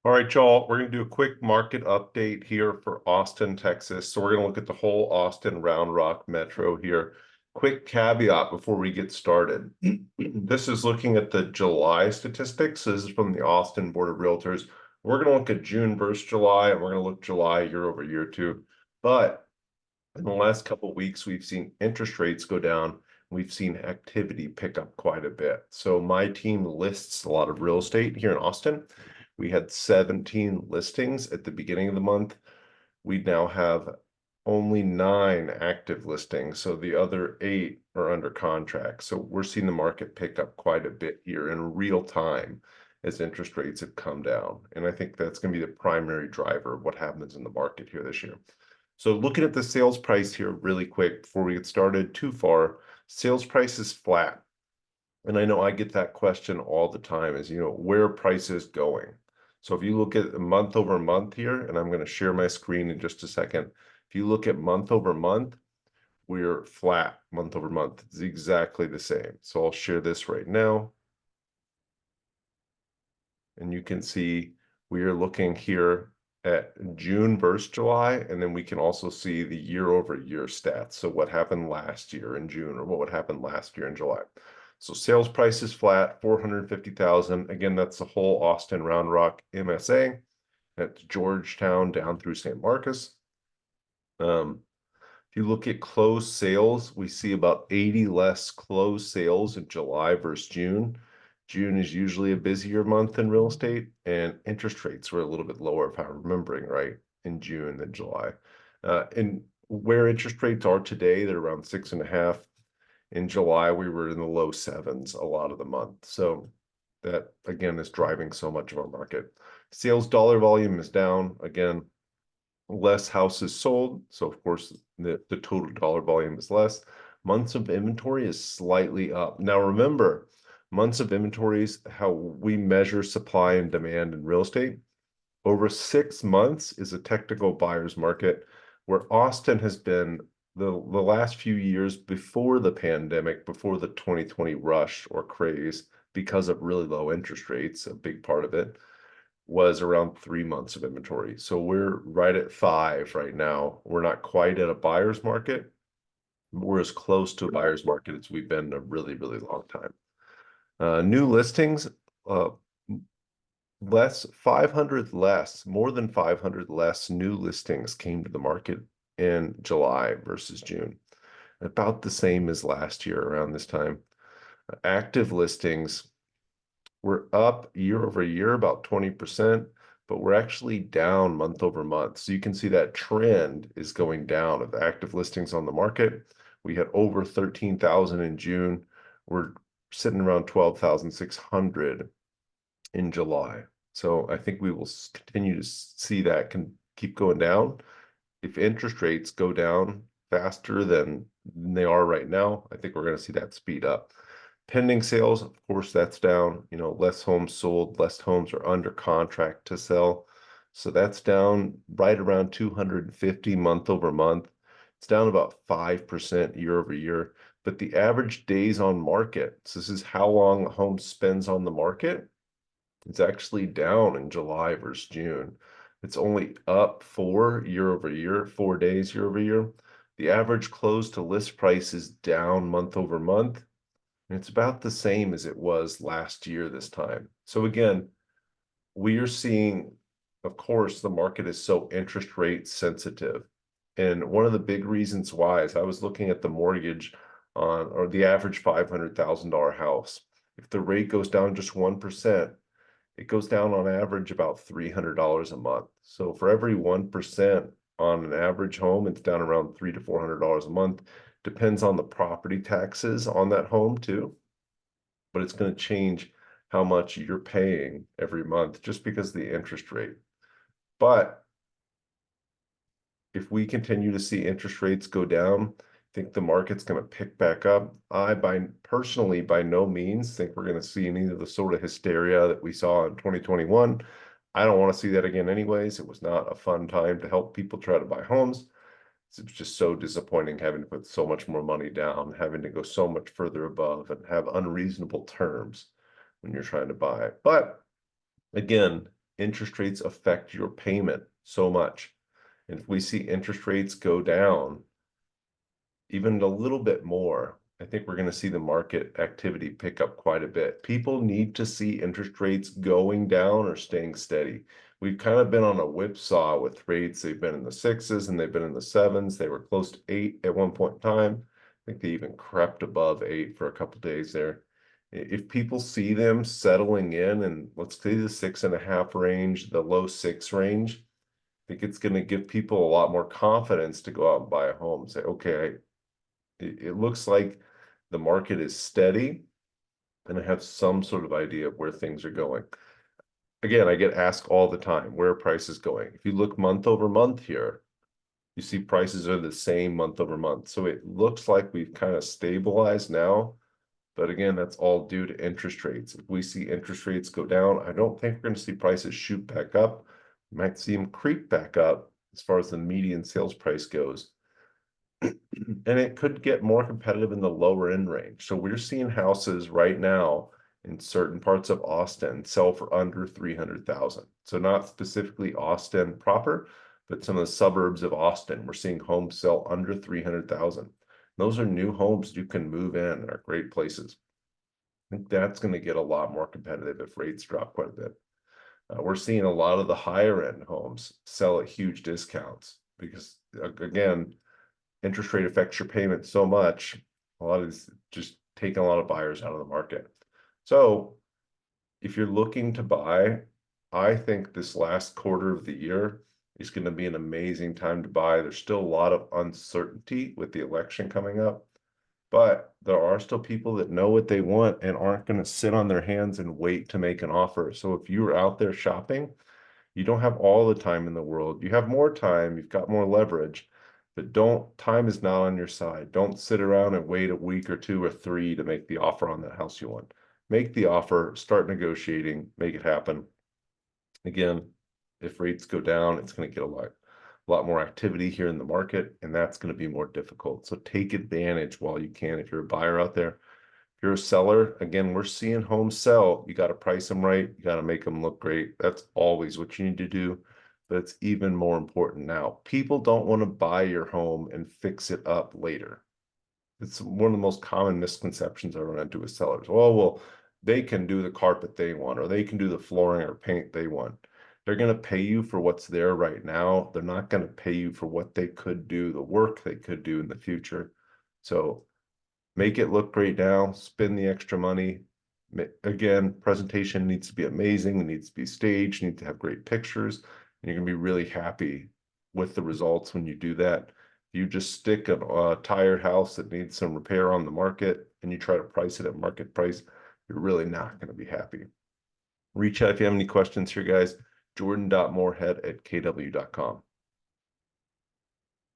All right, y'all, we're going to do a quick market update here for Austin, Texas. So we're going to look at the whole Austin Round Rock Metro here. Quick caveat before we get started. This is looking at the July statistics. This is from the Austin Board of Realtors. We're going to look at June versus July, and we're going to look July year over year too. But in the last couple of weeks, we've seen interest rates go down. We've seen activity pick up quite a bit. So my team lists a lot of real estate here in Austin. We had 17 listings at the beginning of the month. We now have only 9 active listings. So the other 8 are under contract. So we're seeing the market pick up quite a bit here in real time as interest rates have come down. And I think that's going to be the primary driver of what happens in the market here this year. So looking at the sales price here really quick before we get started too far, sales price is flat. And I know I get that question all the time is, where are prices going? So if you look at month over month here, and I'm going to share my screen in just a second. If you look at month over month, we're flat month over month. It's exactly the same. So I'll share this right now. And you can see we are looking here at June versus July, and then we can also see the year over year stats. So what happened last year in June or what would happen last year in July. So sales price is flat, 450,000. Again, that's the whole Austin Round Rock MSA. That's Georgetown down through St. Marcus. If you look at closed sales, we see about 80 less closed sales in July versus June. June is usually a busier month in real estate, and interest rates were a little bit lower, if I'm remembering right, in June than July. And where interest rates are today, they're around 6.5. In July, we were in the low 7s a lot of the month. So that, again, is driving so much of our market. Sales dollar volume is down. Again, less houses sold. So, of course, the total dollar volume is less. Months of inventory is slightly up. Now, remember, months of inventory is how we measure supply and demand in real estate. Over 6 months is a technical buyer's market, where Austin has been the last few years before the pandemic, before the 2020 rush or craze, because of really low interest rates, a big part of it was around 3 months of inventory. So we're right at 5 right now. We're not quite at a buyer's market. We're as close to a buyer's market as we've been in a really, really long time. New listings, more than 500 less new listings came to the market in July versus June. About the same as last year around this time. Active listings were up year over year about 20%, but we're actually down month over month. So you can see that trend is going down of active listings on the market. We had over 13,000 in June. We're sitting around 12,600 in July. So I think we will continue to see that can keep going down. If interest rates go down faster than they are right now, I think we're going to see that speed up. Pending sales, of course, that's down. Less homes sold, less homes are under contract to sell. So that's down right around 250 month over month. It's down about 5% year over year. But the average days on market, so this is how long a home spends on the market, it's actually down in July versus June. It's only up 4 year over year, 4 days year over year. The average close to list price is down month over month. And it's about the same as it was last year this time. So again, we are seeing, of course, the market is so interest rate sensitive. And one of the big reasons why is I was looking at the mortgage on, or the average $500,000 house. If the rate goes down just 1%, it goes down on average about $300 a month. So for every 1% on an average home, it's down around $300 to $400 a month. Depends on the property taxes on that home too, but it's going to change how much you're paying every month just because of the interest rate. But if we continue to see interest rates go down, I think the market's going to pick back up. Personally, by no means think we're going to see any of the sort of hysteria that we saw in 2021. I don't want to see that again anyways. It was not a fun time to help people try to buy homes. It was just so disappointing having to put so much more money down, having to go so much further above and have unreasonable terms when you're trying to buy. But again, interest rates affect your payment so much. And if we see interest rates go down even a little bit more, I think we're going to see the market activity pick up quite a bit. People need to see interest rates going down or staying steady. We've kind of been on a whipsaw with rates. They've been in the sixes and they've been in the sevens. They were close to 8 at one point in time. I think they even crept above 8 for a couple days there. If people see them settling in, and let's say the 6.5 range, the low 6 range, I think it's going to give people a lot more confidence to go out and buy a home. Say, okay, it looks like the market is steady and I have some sort of idea of where things are going. Again, I get asked all the time, where are prices going? If you look month over month here, you see prices are the same month over month. So it looks like we've kind of stabilized now. But again, that's all due to interest rates. If we see interest rates go down, I don't think we're going to see prices shoot back up. We might see them creep back up as far as the median sales price goes. And it could get more competitive in the lower end range. So we're seeing houses right now in certain parts of Austin sell for under 300,000. So not specifically Austin proper, but some of the suburbs of Austin, we're seeing homes sell under 300,000. Those are new homes you can move in and are great places. I think that's going to get a lot more competitive if rates drop quite a bit. We're seeing a lot of the higher end homes sell at huge discounts because, again, interest rate affects your payment so much. A lot of these just taking a lot of buyers out of the market. So if you're looking to buy, I think this last quarter of the year is going to be an amazing time to buy. There's still a lot of uncertainty with the election coming up, but there are still people that know what they want and aren't going to sit on their hands and wait to make an offer. So if you're out there shopping, you don't have all the time in the world. You have more time, you've got more leverage, but time is not on your side. Don't sit around and wait a week or 2 or 3 to make the offer on that house you want. Make the offer, start negotiating, make it happen. Again, if rates go down, it's going to get a lot more activity here in the market, and that's going to be more difficult. So take advantage while you can. If you're a buyer out there, if you're a seller, again, we're seeing homes sell. You got to price them right. You got to make them look great. That's always what you need to do. But it's even more important now. People don't want to buy your home and fix it up later. It's one of the most common misconceptions I run into with sellers. Oh, well, they can do the carpet they want, or they can do the flooring or paint they want. They're going to pay you for what's there right now. They're not going to pay you for what they could do, the work they could do in the future. So make it look great now, spend the extra money. Again, presentation needs to be amazing, it needs to be staged, you need to have great pictures, and you're going to be really happy with the results when you do that. If you just stick a tired house that needs some repair on the market and you try to price it at market price, you're really not going to be happy. Reach out if you have any questions here, guys. Jordan.moorhead@kw.com.